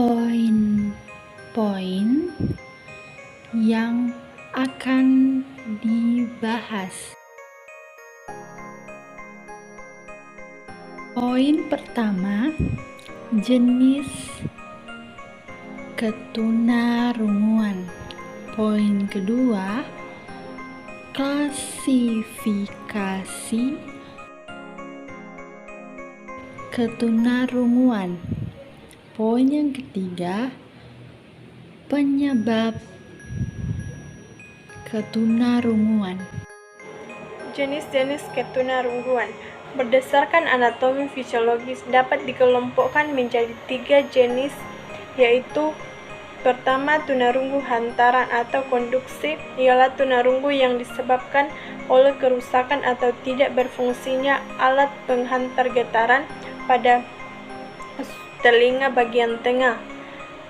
poin-poin yang akan dibahas. Poin pertama, jenis ketunarunguan. Poin kedua, klasifikasi ketunarunguan. Poin yang ketiga, penyebab ketunarunguan. Jenis-jenis ketunarunguan berdasarkan anatomi fisiologis dapat dikelompokkan menjadi 3 jenis, yaitu pertama, tunarungu hantaran atau konduksi, ialah tunarungu yang disebabkan oleh kerusakan atau tidak berfungsinya alat penghantar getaran pada telinga bagian tengah.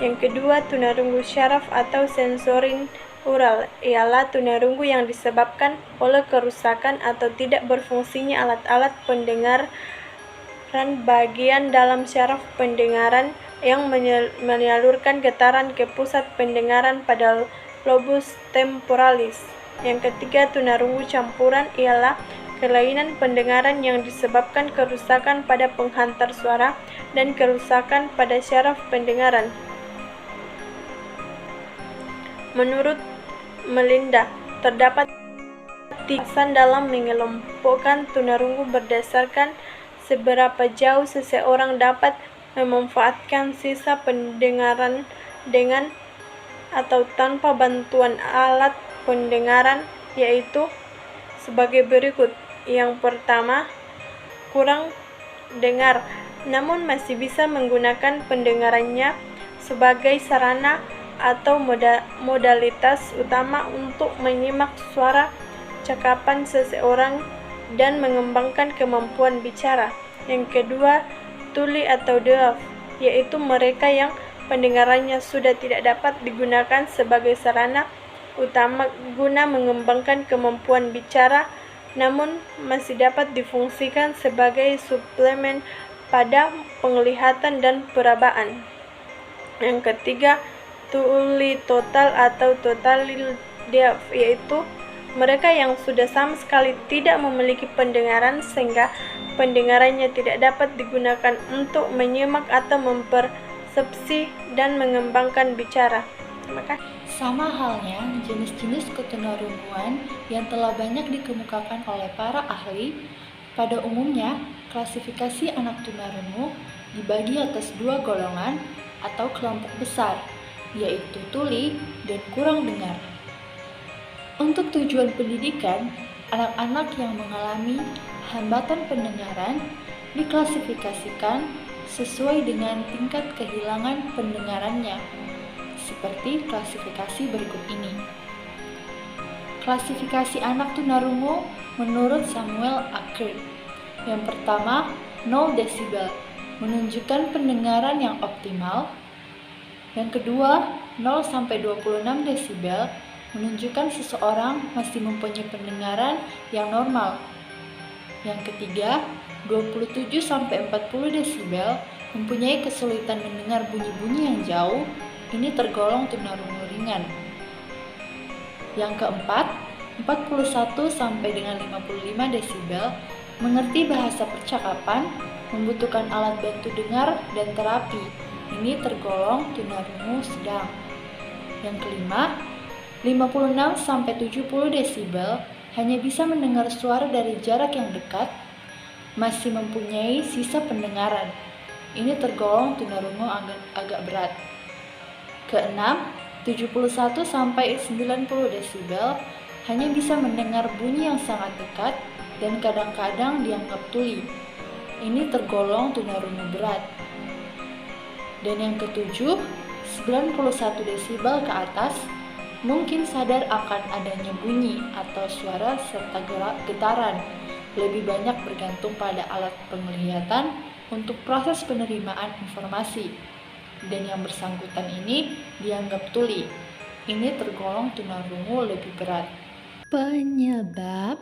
Yang kedua, tunarungu syaraf atau sensorin oral, ialah tunarungu yang disebabkan oleh kerusakan atau tidak berfungsinya alat-alat pendengaran bagian dalam syaraf pendengaran yang menyalurkan getaran ke pusat pendengaran pada lobus temporalis. Yang ketiga, tunarungu campuran, ialah kelainan pendengaran yang disebabkan kerusakan pada penghantar suara dan kerusakan pada syaraf pendengaran. Menurut Melinda, terdapat alasan dalam mengelompokkan tunarungu berdasarkan seberapa jauh seseorang dapat memanfaatkan sisa pendengaran dengan atau tanpa bantuan alat pendengaran, yaitu sebagai berikut. Yang pertama, kurang dengar, namun masih bisa menggunakan pendengarannya sebagai sarana atau modalitas utama untuk menyimak suara cakapan seseorang dan mengembangkan kemampuan bicara. Yang kedua, tuli atau deaf, yaitu mereka yang pendengarannya sudah tidak dapat digunakan sebagai sarana utama guna mengembangkan kemampuan bicara, namun masih dapat difungsikan sebagai suplemen pada penglihatan dan perabaan. Yang ketiga, tuli total atau totally deaf, yaitu mereka yang sudah sama sekali tidak memiliki pendengaran sehingga pendengarannya tidak dapat digunakan untuk menyimak atau mempersepsi dan mengembangkan bicara. Terima kasih. Sama halnya jenis-jenis ketunarunguan yang telah banyak dikemukakan oleh para ahli, pada umumnya klasifikasi anak tunarungu dibagi atas 2 golongan atau kelompok besar, yaitu tuli dan kurang dengar. Untuk tujuan pendidikan, anak-anak yang mengalami hambatan pendengaran diklasifikasikan sesuai dengan tingkat kehilangan pendengarannya, seperti klasifikasi berikut ini. Klasifikasi anak tunarungu menurut Samuel Ackert. Yang pertama, 0 desibel, menunjukkan pendengaran yang optimal. Yang kedua, 0-26 desibel, menunjukkan seseorang masih mempunyai pendengaran yang normal. Yang ketiga, 27-40 desibel, mempunyai kesulitan mendengar bunyi-bunyi yang jauh. Ini tergolong tunarungu ringan. Yang keempat, 41-55 desibel, mengerti bahasa percakapan, membutuhkan alat bantu dengar dan terapi. Ini tergolong tunarungu sedang. Yang kelima, 56-70 desibel, hanya bisa mendengar suara dari jarak yang dekat, masih mempunyai sisa pendengaran. Ini tergolong tunarungu agak berat. Keenam, 71-90 desibel, hanya bisa mendengar bunyi yang sangat dekat dan kadang-kadang dianggap tuli. Ini tergolong tunarungu berat. Dan yang ketujuh, 91 desibel ke atas, mungkin sadar akan adanya bunyi atau suara serta getaran. Lebih banyak bergantung pada alat penglihatan untuk proses penerimaan informasi. Dan yang bersangkutan ini dianggap tuli. Ini tergolong tunarungu lebih berat. Penyebab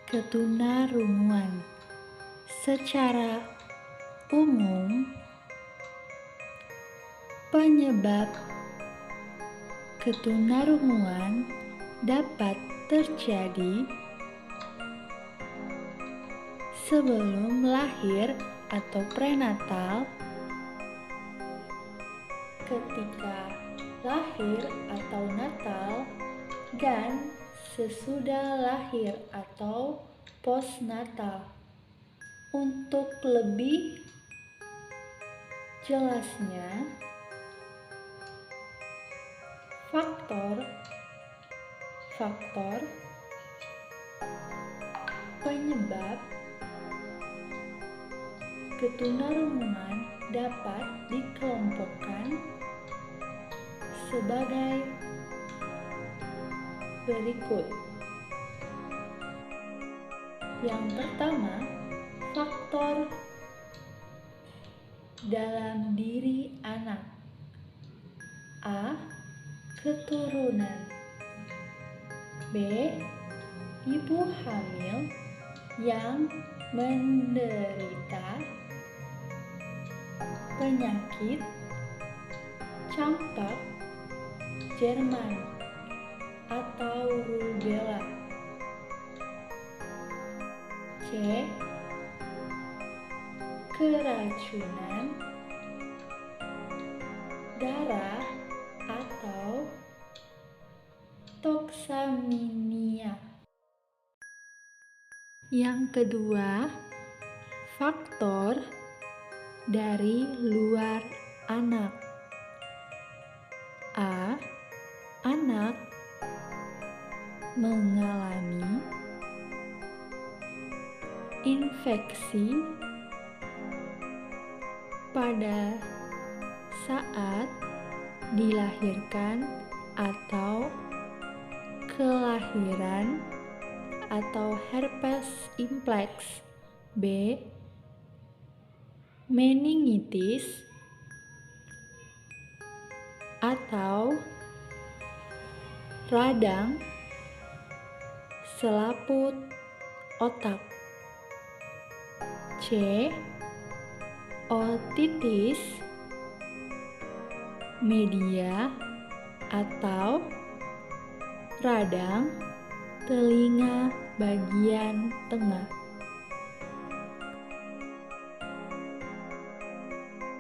ketunarunguan secara umum Penyebab ketunarunguan dapat terjadi sebelum lahir atau prenatal, ketika lahir atau natal, dan sesudah lahir atau postnatal. Untuk lebih jelasnya, faktor penyebab ketunarunguan dapat dikelompokkan sebagai berikut. Yang pertama, faktor dalam diri anak. A. Keturunan. B. Ibu hamil yang menderita penyakit campak Jerman atau rubella. C. Keracunan darah atau toksaminia. Yang kedua, faktor dari luar anak. A. Anak mengalami infeksi pada saat dilahirkan atau kelahiran atau herpes simplex. B. Meningitis atau radang selaput otak. C. Otitis media atau radang telinga bagian tengah.